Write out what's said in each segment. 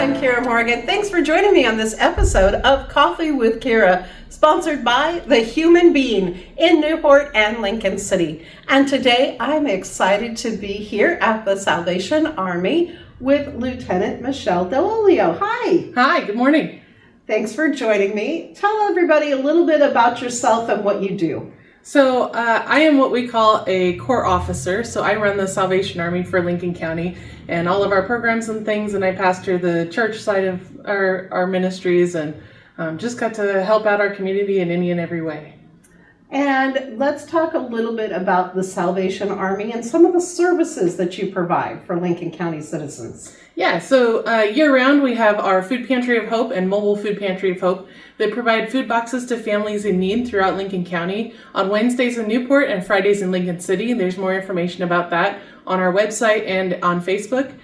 I'm Kiera Morgan. Thanks for joining me on this episode of Coffee with Kiera, sponsored by The Human Being in Newport and Lincoln City. And today I'm excited to be here at the Salvation Army with Lieutenant Michelle Delolio. Hi. Hi, good morning. Thanks for joining me. Tell everybody a little bit about yourself and what you do. So I am what we call a corps officer. So I run the Salvation Army for Lincoln County and all of our programs and things, and I pastor the church side of our ministries and just got to help out our community in any and every way. And let's talk a little bit about the Salvation Army and some of the services that you provide for Lincoln County citizens. Yeah, so year-round we have our Food Pantry of Hope and Mobile Food Pantry of Hope. They provide food boxes to families in need throughout Lincoln County on Wednesdays in Newport and Fridays in Lincoln City. There's more information about that on our website and on Facebook.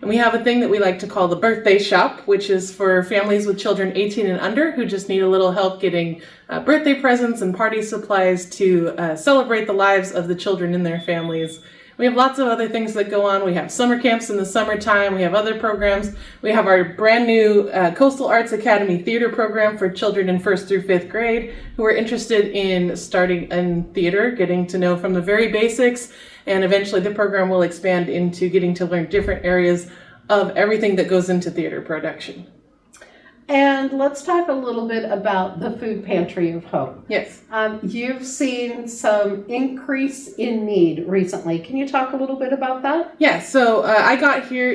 And we have a thing that we like to call the birthday shop, which is for families with children 18 and under who just need a little help getting birthday presents and party supplies to celebrate the lives of the children in their families. We have lots of other things that go on. We have summer camps in the summertime. We have other programs. We have our brand new Coastal Arts Academy theater program for children in 1st through 5th grade who are interested in starting in theater, getting to know from the very basics, and eventually the program will expand into getting to learn different areas of everything that goes into theater production. And let's talk a little bit about the Food Pantry of Hope. Yes. You've seen some increase in need recently. Can you talk a little bit about that? Yeah, so I got here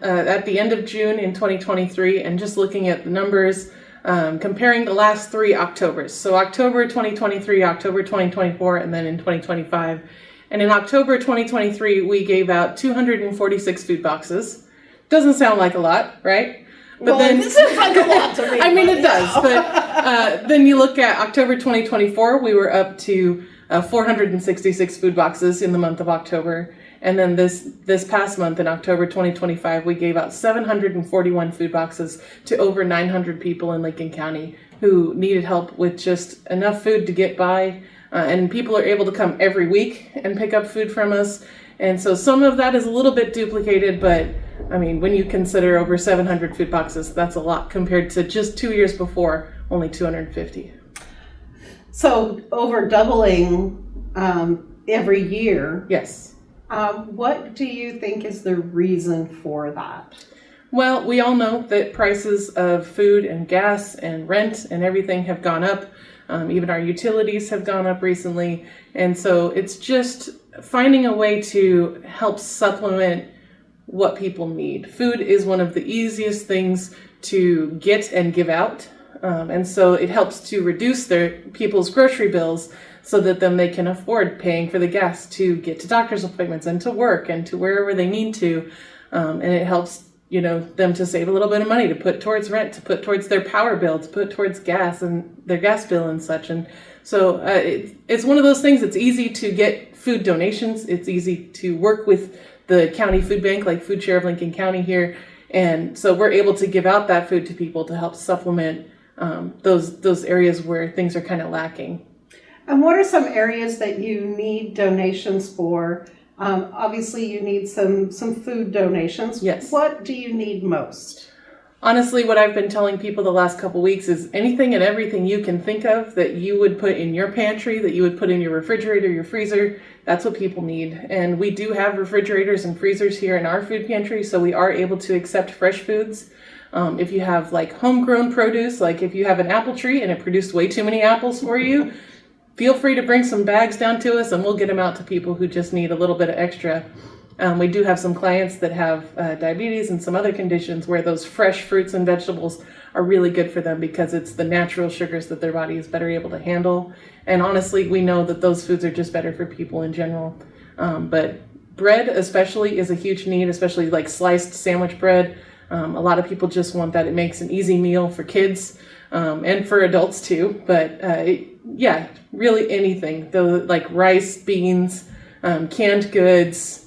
at the end of June in 2023, and just looking at the numbers, comparing the last 3 Octobers. So October 2023, October 2024, and then in 2025. And in October 2023, we gave out 246 food boxes. Doesn't sound like a lot, right? But then, this is like a lot to me. I mean, it does. But then you look at October 2024, we were up to 466 food boxes in the month of October. And then this past month in October 2025, we gave out 741 food boxes to over 900 people in Lincoln County who needed help with just enough food to get by. And people are able to come every week and pick up food from us. And so some of that is a little bit duplicated, but I mean, when you consider over 700 food boxes, that's a lot compared to just 2 years before, only 250. So over doubling every year. Yes. What do you think is the reason for that? Well, we all know that prices of food and gas and rent and everything have gone up. Even our utilities have gone up recently. And so it's just finding a way to help supplement what people need. Food is one of the easiest things to get and give out. And so it helps to reduce people's grocery bills so that then they can afford paying for the gas to get to doctor's appointments and to work and to wherever they need to. And it helps them to save a little bit of money to put towards rent, to put towards their power bill, to put towards gas and their gas bill and such. And so it's one of those things. It's easy to get food donations. It's easy to work with the county food bank, like Food Share of Lincoln County here. And so we're able to give out that food to people to help supplement those areas where things are kind of lacking. And what are some areas that you need donations for? Obviously, you need some food donations. Yes. What do you need most? Honestly, what I've been telling people the last couple weeks is anything and everything you can think of that you would put in your pantry, that you would put in your refrigerator, your freezer, that's what people need. And we do have refrigerators and freezers here in our food pantry, so we are able to accept fresh foods. If you have like homegrown produce, like if you have an apple tree and it produced way too many apples for you, feel free to bring some bags down to us and we'll get them out to people who just need a little bit of extra. We do have some clients that have diabetes and some other conditions where those fresh fruits and vegetables are really good for them because it's the natural sugars that their body is better able to handle. And honestly, we know that those foods are just better for people in general. But bread especially is a huge need, especially like sliced sandwich bread. A lot of people just want that. It makes an easy meal for kids and for adults too. But really anything. Like rice, beans, canned goods,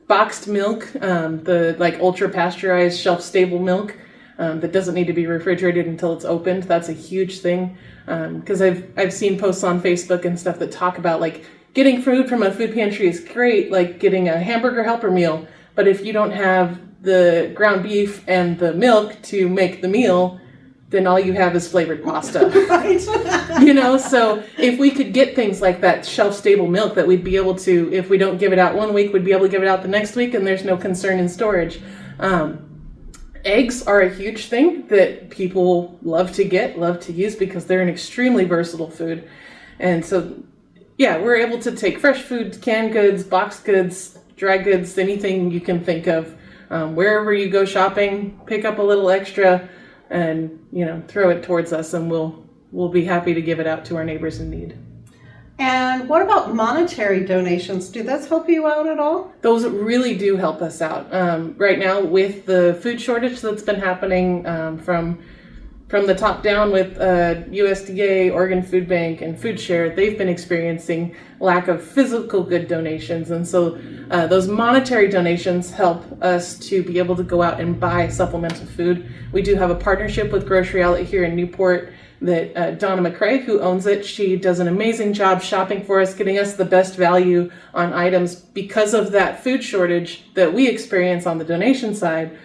boxed milk, the like ultra pasteurized shelf stable milk that doesn't need to be refrigerated until it's opened. That's a huge thing because I've seen posts on Facebook and stuff that talk about like getting food from a food pantry is great, like getting a hamburger helper meal, but if you don't have the ground beef and the milk to make the meal, then all you have is flavored pasta. Right. So if we could get things like that shelf-stable milk that we'd be able to, if we don't give it out one week, we'd be able to give it out the next week, and there's no concern in storage. Eggs are a huge thing that people love to use because they're an extremely versatile food. And so, yeah, we're able to take fresh foods, canned goods, boxed goods, dry goods, anything you can think of. Wherever you go shopping, pick up a little extra and, throw it towards us, and we'll be happy to give it out to our neighbors in need. And what about monetary donations? Do those help you out at all? Those really do help us out. Right now, with the food shortage that's been happening from the top down with USDA, Oregon Food Bank, and Food Share, they've been experiencing lack of physical good donations. And so those monetary donations help us to be able to go out and buy supplemental food. We do have a partnership with Grocery Outlet here in Newport that Donna McCrae, who owns it, she does an amazing job shopping for us, getting us the best value on items. Because of that food shortage that we experience on the donation side,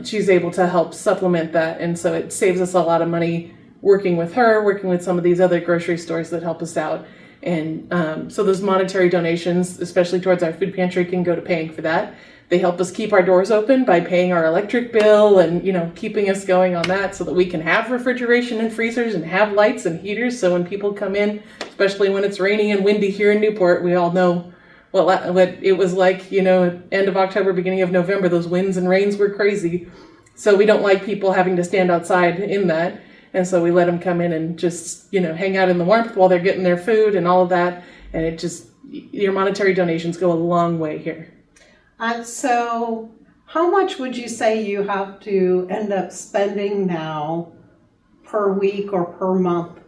she's able to help supplement that. And so it saves us a lot of money working with her, working with some of these other grocery stores that help us out. And so those monetary donations, especially towards our food pantry, can go to paying for that. They help us keep our doors open by paying our electric bill and, keeping us going on that so that we can have refrigeration and freezers and have lights and heaters. So when people come in, especially when it's rainy and windy here in Newport, we all know what it was like, end of October, beginning of November. Those winds and rains were crazy. So we don't like people having to stand outside in that. And so we let them come in and just, hang out in the warmth while they're getting their food and all of that. And your monetary donations go a long way here. And so how much would you say you have to end up spending now per week or per month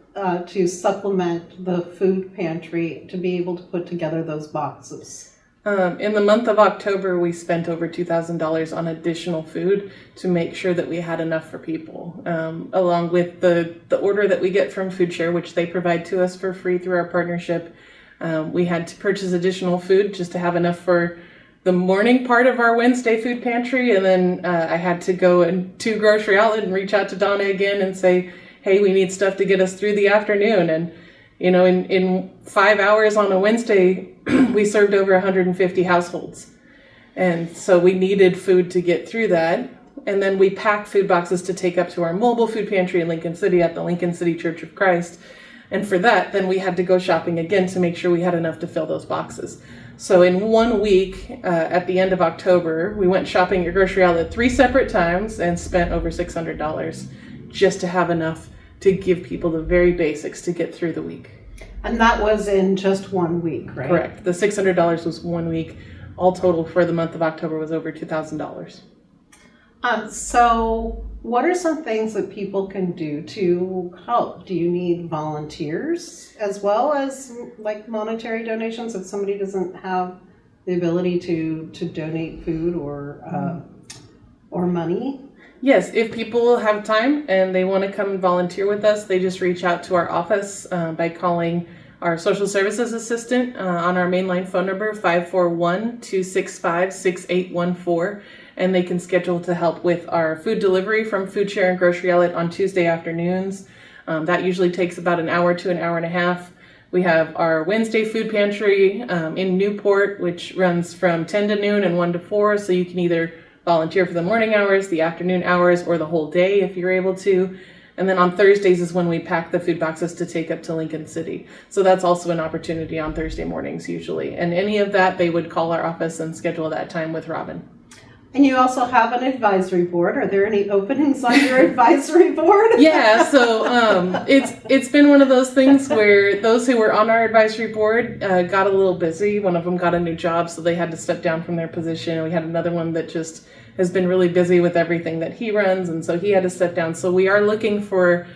to supplement the food pantry to be able to put together those boxes? In the month of October, we spent over $2,000 on additional food to make sure that we had enough for people, along with the order that we get from Food Share, which they provide to us for free through our partnership. We had to purchase additional food just to have enough for the morning part of our Wednesday food pantry, and then I had to go to Grocery Outlet and reach out to Donna again and say, hey, we need stuff to get us through the afternoon. And in 5 hours on a Wednesday, we served over 150 households. And so we needed food to get through that. And then we packed food boxes to take up to our mobile food pantry in Lincoln City at the Lincoln City Church of Christ. And for that, then we had to go shopping again to make sure we had enough to fill those boxes. So in 1 week, at the end of October, we went shopping at Grocery Outlet 3 separate times and spent over $600 just to have enough to give people the very basics to get through the week. And that was in just 1 week, right? Correct. The $600 was 1 week. All total for the month of October was over $2,000. So what are some things that people can do to help? Do you need volunteers as well as like monetary donations if somebody doesn't have the ability to donate food or money? Yes, if people have time and they want to come and volunteer with us, they just reach out to our office by calling our social services assistant on our mainline phone number, 541-265-6814. And they can schedule to help with our food delivery from Food Share and Grocery Outlet on Tuesday afternoons. That usually takes about an hour to an hour and a half. We have our Wednesday food pantry in Newport, which runs from 10 to noon and 1 to 4. So you can either volunteer for the morning hours, the afternoon hours, or the whole day if you're able to. And then on Thursdays is when we pack the food boxes to take up to Lincoln City. So that's also an opportunity on Thursday mornings usually. And any of that, they would call our office and schedule that time with Robin. And you also have an advisory board. Are there any openings on your advisory board? Yeah, so it's been one of those things where those who were on our advisory board got a little busy. One of them got a new job, so they had to step down from their position. We had another one that just has been really busy with everything that he runs, and so he had to step down. So we are looking for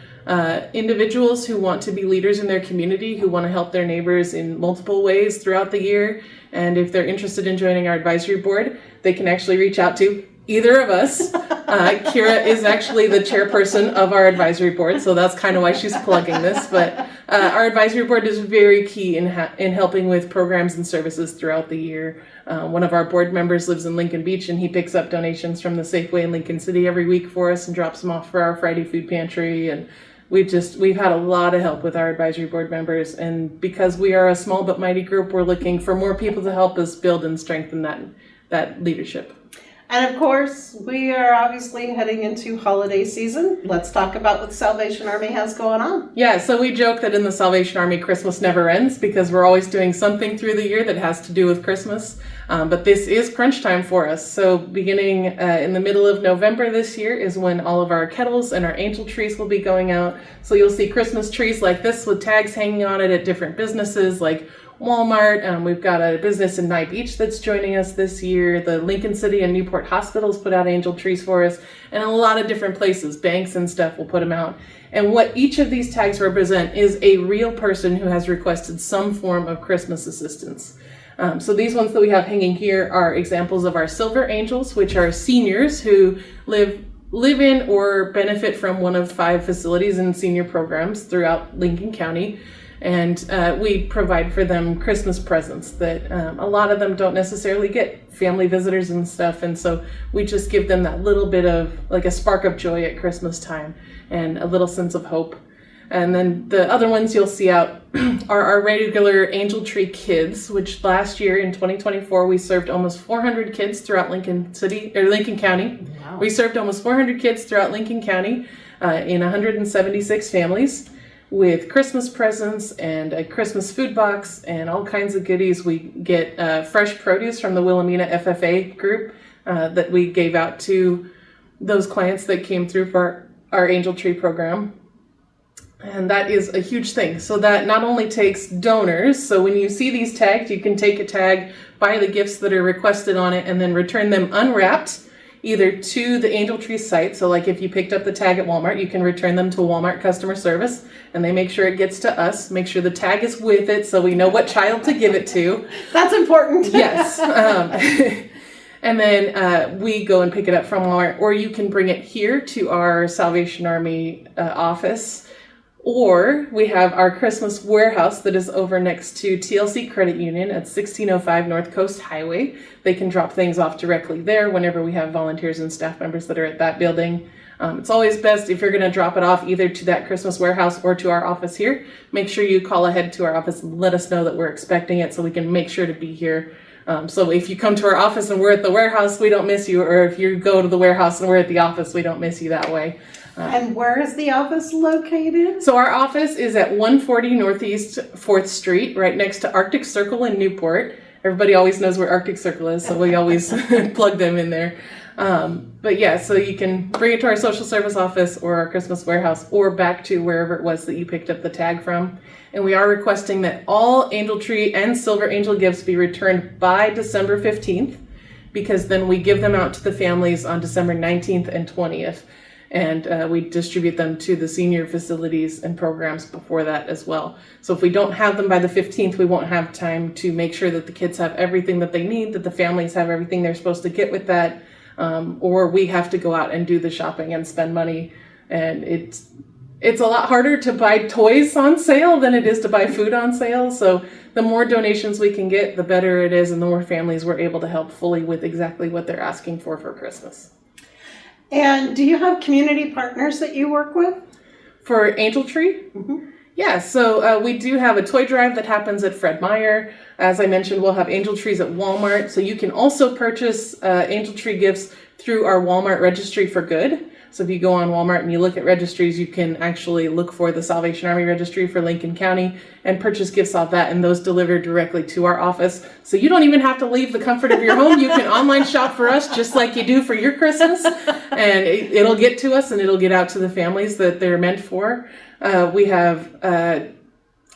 individuals who want to be leaders in their community, who want to help their neighbors in multiple ways throughout the year. And if they're interested in joining our advisory board, they can actually reach out to either of us. Kiera is actually the chairperson of our advisory board, so that's kind of why she's plugging this. But our advisory board is very key in helping with programs and services throughout the year. One of our board members lives in Lincoln Beach, and he picks up donations from the Safeway in Lincoln City every week for us and drops them off for our Friday food pantry. And we've had a lot of help with our advisory board members. And because we are a small but mighty group, we're looking for more people to help us build and strengthen that leadership. And of course, we are obviously heading into holiday season. Let's talk about what the Salvation Army has going on. Yeah, so we joke that in the Salvation Army, Christmas never ends because we're always doing something through the year that has to do with Christmas. But this is crunch time for us. So beginning in the middle of November this year is when all of our kettles and our angel trees will be going out. So you'll see Christmas trees like this with tags hanging on it at different businesses like Walmart. We've got a business in Nye Beach that's joining us this year. The Lincoln City and Newport hospitals put out angel trees for us, and a lot of different places, banks and stuff, will put them out. And what each of these tags represent is a real person who has requested some form of Christmas assistance. So these ones that we have hanging here are examples of our silver angels, which are seniors who live in or benefit from one of 5 facilities and senior programs throughout Lincoln County. And we provide for them Christmas presents that a lot of them don't necessarily get, family visitors and stuff. And so we just give them that little bit of like a spark of joy at Christmas time and a little sense of hope. And then the other ones you'll see out are our regular Angel Tree Kids, which last year in 2024, we served almost 400 kids throughout Lincoln County. Wow. We served almost 400 kids throughout Lincoln County in 176 families, with Christmas presents and a Christmas food box and all kinds of goodies. We get fresh produce from the Wilhelmina FFA group that we gave out to those clients that came through for our Angel Tree program. And that is a huge thing. So that not only takes donors, so when you see these tagged, you can take a tag, buy the gifts that are requested on it, and then return them unwrapped either to the Angel Tree site. So like if you picked up the tag at Walmart, you can return them to Walmart customer service, and they make sure it gets to us, make sure the tag is with it so we know what child to give it to. That's important. Yes. And then we go and pick it up from Walmart, or you can bring it here to our Salvation Army office. Or we have our Christmas warehouse that is over next to TLC Credit Union at 1605 North Coast Highway. They can drop things off directly there whenever we have volunteers and staff members that are at that building. It's always best if you're going to drop it off either to that Christmas warehouse or to our office here. Make sure you call ahead to our office and let us know that we're expecting it so we can make sure to be here. So if you come to our office and we're at the warehouse, we don't miss you. Or if you go to the warehouse and we're at the office, we don't miss you that way. And where is the office located? So our office is at 140 Northeast 4th Street, right next to Arctic Circle in Newport. Everybody always knows where Arctic Circle is, so we always plug them in there. But yeah, so you can bring it to our social service office or our Christmas warehouse or back to wherever it was that you picked up the tag from. And we are requesting that all Angel Tree and Silver Angel gifts be returned by December 15th, because then we give them out to the families on December 19th and 20th. And we distribute them to the senior facilities and programs before that as well. So if we don't have them by the 15th, we won't have time to make sure that the kids have everything that they need, that the families have everything they're supposed to get with that, or we have to go out and do the shopping and spend money. And it's a lot harder to buy toys on sale than it is to buy food on sale. So the more donations we can get, the better it is, and the more families we're able to help fully with exactly what they're asking for Christmas. And do you have community partners that you work with? For Angel Tree? Mm-hmm. Yeah, so we do have a toy drive that happens at Fred Meyer. As I mentioned, we'll have Angel Trees at Walmart. So you can also purchase Angel Tree gifts through our Walmart Registry for Good. So if you go on Walmart and you look at registries, you can actually look for the Salvation Army Registry for Lincoln County and purchase gifts off that, and those delivered directly to our office. So you don't even have to leave the comfort of your home. You can online shop for us just like you do for your Christmas, and it'll get to us and it'll get out to the families that they're meant for. We have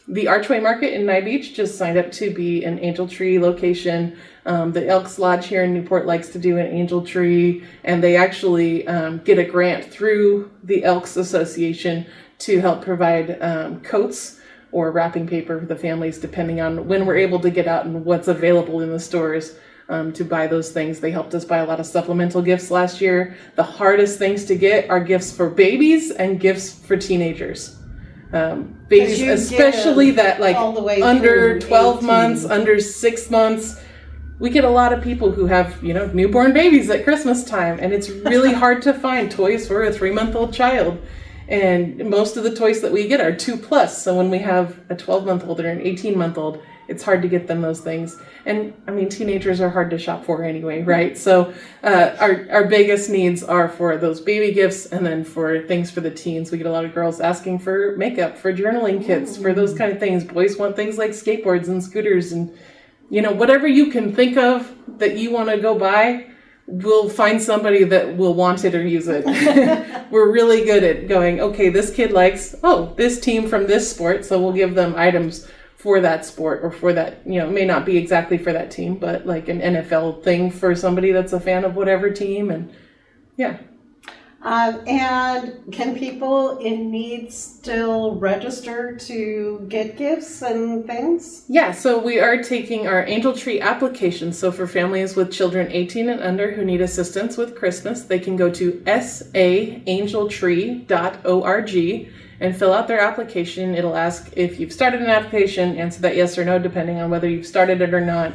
the Archway Market in Nye Beach just signed up to be an Angel Tree location. The Elks Lodge here in Newport likes to do an Angel Tree, and they actually get a grant through the Elks Association to help provide coats or wrapping paper for the families, depending on when we're able to get out and what's available in the stores. to buy those things. They helped us buy a lot of supplemental gifts last year. The hardest things to get are gifts for babies and gifts for teenagers. Babies, especially that like under 12 months, under 6 months. We get a lot of people who have, newborn babies at Christmas time, and it's really hard to find toys for a 3-month-old child. And most of the toys that we get are 2+. So when we have a 12-month-old or an 18-month-old, it's hard to get them those things. And I mean, teenagers are hard to shop for anyway, right? So our biggest needs are for those baby gifts, and then for things for the teens. We get a lot of girls asking for makeup, for journaling kits, for those kind of things. Boys want things like skateboards and scooters and whatever you can think of that you want to go buy, we'll find somebody that will want it or use it. We're really good at going, okay, this kid likes, this team from this sport, so we'll give them items for that sport or for that, it may not be exactly for that team, but like an NFL thing for somebody that's a fan of whatever team. And yeah. And can people in need still register to get gifts and things? Yeah, so we are taking our Angel Tree application. So for families with children 18 and under who need assistance with Christmas, they can go to saangeltree.org and fill out their application. It'll ask if you've started an application, answer that yes or no, depending on whether you've started it or not.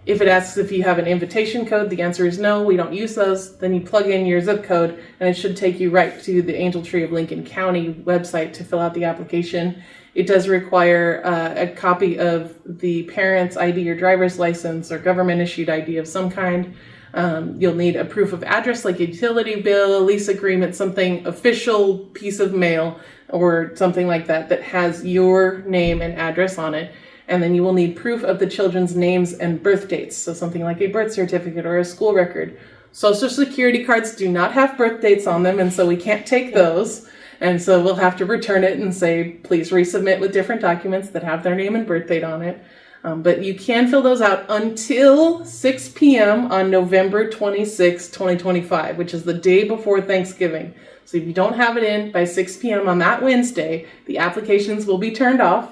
If it asks if you have an invitation code, the answer is no, we don't use those. Then you plug in your zip code, and it should take you right to the Angel Tree of Lincoln County website to fill out the application. It does require a copy of the parent's ID or driver's license or government-issued ID of some kind. You'll need a proof of address like a utility bill, a lease agreement, something official piece of mail or something like that that has your name and address on it. And then you will need proof of the children's names and birth dates. So something like a birth certificate or a school record. Social Security cards do not have birth dates on them, and so we can't take those. And so we'll have to return it and say, please resubmit with different documents that have their name and birth date on it. But you can fill those out until 6 p.m. on November 26, 2025, which is the day before Thanksgiving. So if you don't have it in by 6 p.m. on that Wednesday, the applications will be turned off.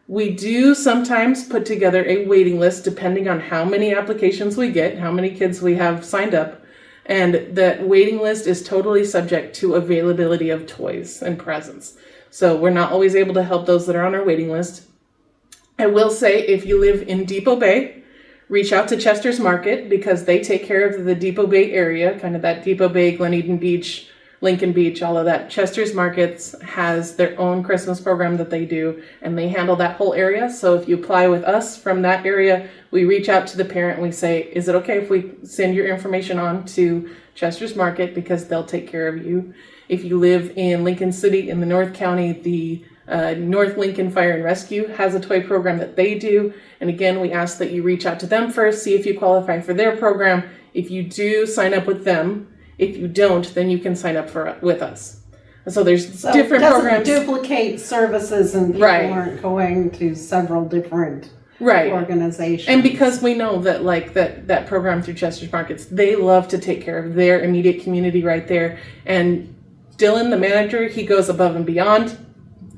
We do sometimes put together a waiting list depending on how many applications we get, how many kids we have signed up. And that waiting list is totally subject to availability of toys and presents. So we're not always able to help those that are on our waiting list. I will say, if you live in Depot Bay, reach out to Chester's Market because they take care of the Depot Bay area, kind of that Depot Bay, Glen Eden Beach, Lincoln Beach, all of that. Chester's Markets has their own Christmas program that they do, and they handle that whole area. So if you apply with us from that area, we reach out to the parent and we say, is it okay if we send your information on to Chester's Market because they'll take care of you. If you live in Lincoln City in the North County, the North Lincoln Fire and Rescue has a toy program that they do. And again, we ask that you reach out to them first, see if you qualify for their program. If you do, sign up with them. If you don't, then you can sign up with us. So there's different programs. It doesn't duplicate services and people aren't going to several different organizations. And because we know that that program through Chester's Markets, they love to take care of their immediate community right there. And Dylan, the manager, he goes above and beyond.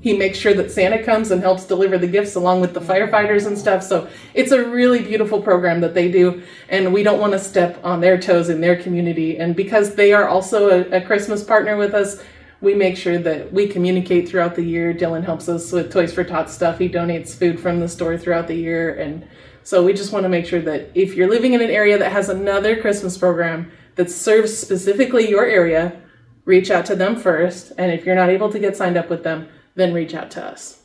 He makes sure that Santa comes and helps deliver the gifts along with the firefighters and stuff. So it's a really beautiful program that they do. And we don't want to step on their toes in their community. And because they are also a Christmas partner with us, we make sure that we communicate throughout the year. Dylan helps us with Toys for Tots stuff. He donates food from the store throughout the year. And so we just want to make sure that if you're living in an area that has another Christmas program that serves specifically your area, reach out to them first. And if you're not able to get signed up with them, then reach out to us.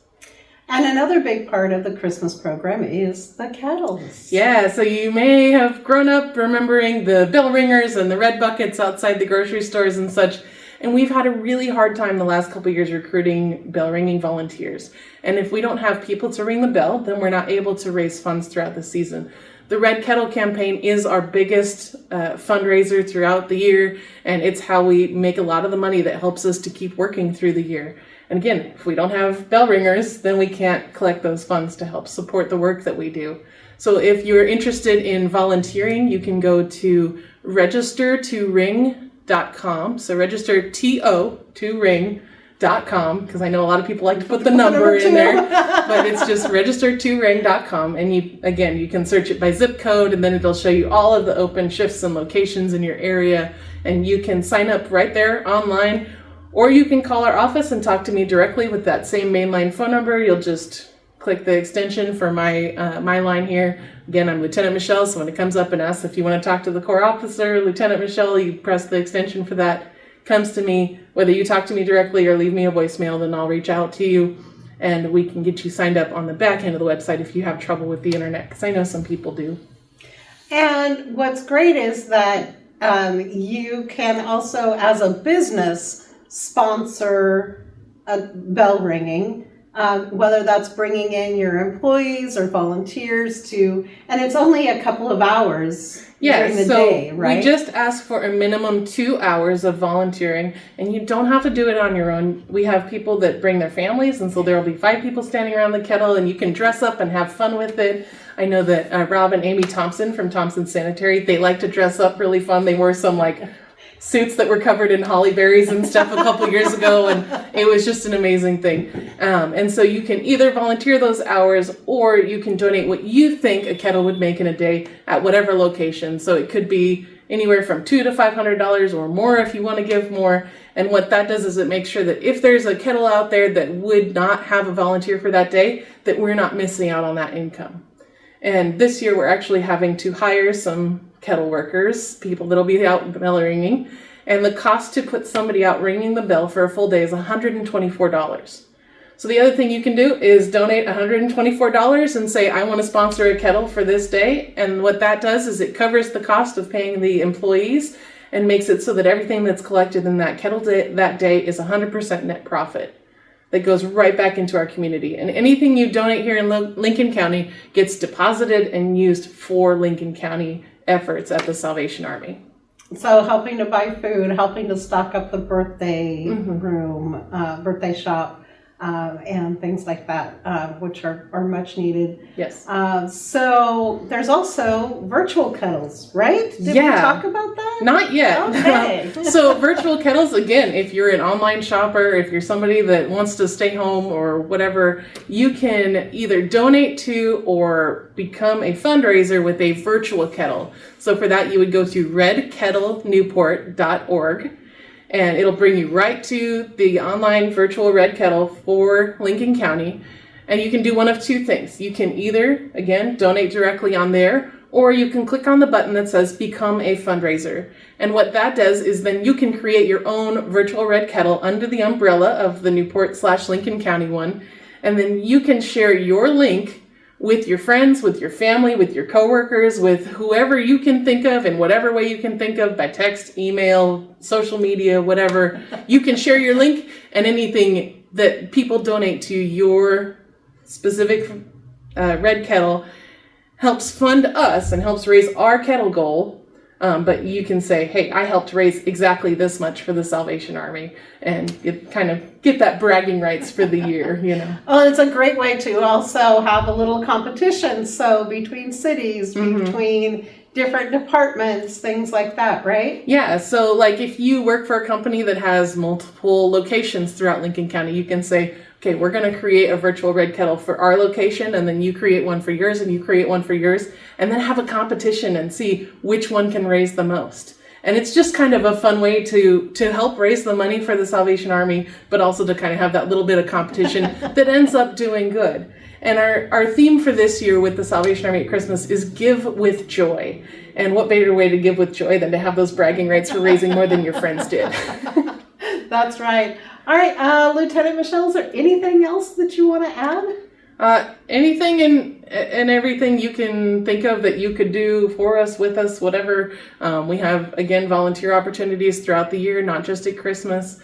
And another big part of the Christmas program is the kettles. Yeah, so you may have grown up remembering the bell ringers and the red buckets outside the grocery stores and such. And we've had a really hard time the last couple of years recruiting bell ringing volunteers. And if we don't have people to ring the bell, then we're not able to raise funds throughout the season. The Red Kettle campaign is our biggest fundraiser throughout the year, and it's how we make a lot of the money that helps us to keep working through the year. And again, if we don't have bell ringers, then we can't collect those funds to help support the work that we do. So if you're interested in volunteering, you can go to registertoring.com. So register to ring register2ring.com, because I know a lot of people like to put the number in there, but it's just register2ring.com. And you can search it by zip code, and then it'll show you all of the open shifts and locations in your area. And you can sign up right there online, or you can call our office and talk to me directly with that same mainline phone number. You'll just click the extension for my line here. Again, I'm Lieutenant Michelle, so when it comes up and asks if you want to talk to the Corps officer, Lieutenant Michelle, you press the extension for that. Comes to me. Whether you talk to me directly or leave me a voicemail, then I'll reach out to you, and we can get you signed up on the back end of the website if you have trouble with the internet, because I know some people do. And what's great is that you can also, as a business, sponsor a bell ringing. Whether that's bringing in your employees or volunteers and it's only a couple of hours during the day, right? We just ask for a minimum 2 hours of volunteering, and you don't have to do it on your own. We have people that bring their families, and so there will be 5 people standing around the kettle, and you can dress up and have fun with it. I know that Rob and Amy Thompson from Thompson Sanitary, they like to dress up really fun. They wore some suits that were covered in holly berries and stuff a couple years ago, and it was just an amazing thing. And so you can either volunteer those hours, or you can donate what you think a kettle would make in a day at whatever location. So it could be anywhere from $200 to $500 or more if you want to give more. And what that does is it makes sure that if there's a kettle out there that would not have a volunteer for that day, that we're not missing out on that income. And this year we're actually having to hire some kettle workers, people that'll be out bell ringing, and the cost to put somebody out ringing the bell for a full day is $124. So the other thing you can do is donate $124 and say, I want to sponsor a kettle for this day. And what that does is it covers the cost of paying the employees and makes it so that everything that's collected in that kettle that day is 100% net profit that goes right back into our community. And anything you donate here in Lincoln County gets deposited and used for Lincoln County efforts at the Salvation Army. So helping to buy food, helping to stock up the birthday room, birthday shop, and things like that, which are much needed. Yes. So there's also virtual kettles, right? Did we talk about that? Not yet. Okay. So virtual kettles, again, if you're an online shopper, if you're somebody that wants to stay home or whatever, you can either donate to or become a fundraiser with a virtual kettle. So for that, you would go to redkettlenewport.org. And it'll bring you right to the online virtual Red Kettle for Lincoln County. And you can do one of two things. You can either, again, donate directly on there, or you can click on the button that says Become a Fundraiser. And what that does is then you can create your own virtual Red Kettle under the umbrella of the Newport/Lincoln County one. And then you can share your link with your friends, with your family, with your coworkers, with whoever you can think of in whatever way you can think of, by text, email, social media, whatever. You can share your link, and anything that people donate to your specific Red Kettle helps fund us and helps raise our kettle goal. But you can say, hey, I helped raise exactly this much for the Salvation Army, and kind of get that bragging rights for the year, you know. Well, it's a great way to also have a little competition. So between cities, between different departments, things like that, right? Yeah, so like if you work for a company that has multiple locations throughout Lincoln County, you can say, okay, we're going to create a virtual Red Kettle for our location, and then you create one for yours, and you create one for yours, and then have a competition and see which one can raise the most. And it's just kind of a fun way to help raise the money for the Salvation Army, but also to kind of have that little bit of competition that ends up doing good. And our theme for this year with the Salvation Army at Christmas is Give with Joy. And what better way to give with joy than to have those bragging rights for raising more than your friends did? That's right. All right, Lieutenant Michelle, is there anything else that you want to add? Anything and everything you can think of that you could do for us, with us, whatever. We have, again, volunteer opportunities throughout the year, not just at Christmas.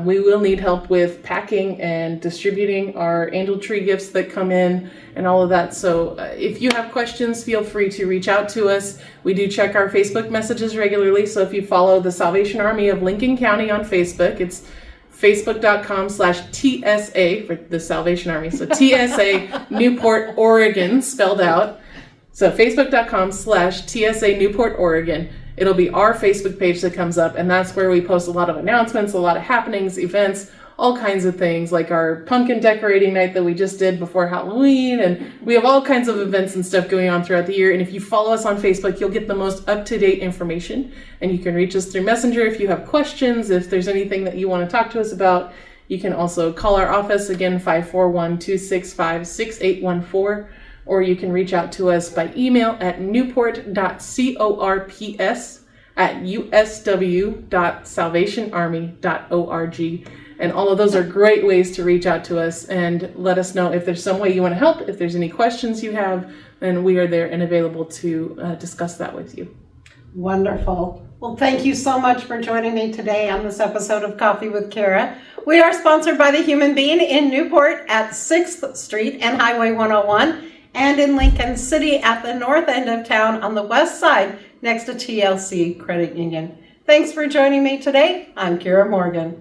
We will need help with packing and distributing our angel tree gifts that come in and all of that. So if you have questions, feel free to reach out to us. We do check our Facebook messages regularly. So if you follow the Salvation Army of Lincoln County on Facebook, it's facebook.com/TSA for the Salvation Army. So TSA Newport, Oregon, spelled out. So facebook.com/TSA Newport, Oregon. It'll be our Facebook page that comes up, and that's where we post a lot of announcements, a lot of happenings, events, all kinds of things, like our pumpkin decorating night that we just did before Halloween. And we have all kinds of events and stuff going on throughout the year. And if you follow us on Facebook, you'll get the most up-to-date information. And you can reach us through Messenger if you have questions, if there's anything that you want to talk to us about. You can also call our office, again, 541-265-6814. Or you can reach out to us by email at newport.corps@usw.salvationarmy.org. And all of those are great ways to reach out to us and let us know if there's some way you want to help, if there's any questions you have, then we are there and available to discuss that with you. Wonderful. Well, thank you so much for joining me today on this episode of Coffee with Kiera. We are sponsored by The Human Being in Newport at 6th Street and Highway 101, and in Lincoln City at the north end of town on the west side next to TLC Credit Union. Thanks for joining me today. I'm Kiera Morgan.